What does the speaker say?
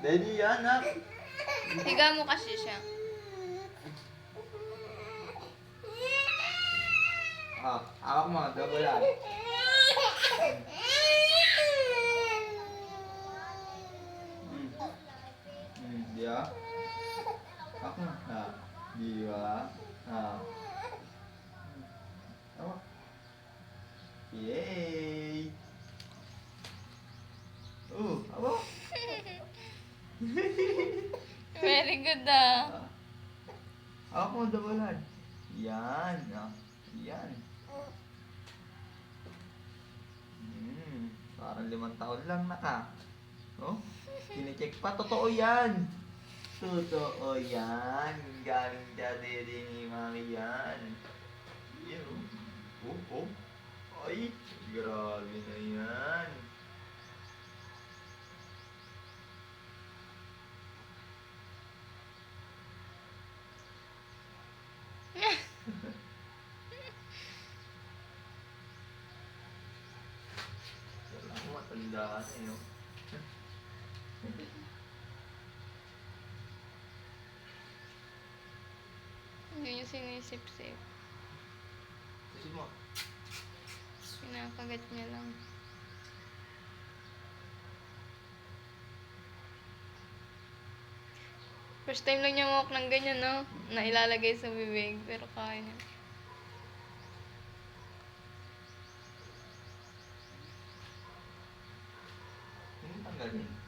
Daddy, anak. Higa mo kasi siya. Ako mo, double up. Dia. Ako mo. Dia. Ako. Yay! Ako. Very good Ako mo, double up. Yan. Yan. Parang 5 taon lang naka. Oh, kinicheck pa. Totoo yan. Totoo yan. Galing dati din ni mami yan. Yan. Oh. Ay, grabe na yan. Wala ko matandaan eh, no? Hindi niyo sinisip-sip. Kasi mo. Pinakagat niya lang. First time lang niya mawak ng ganyan, no? Na ilalagay sa bibig. Pero kaya niya. Tanggalin.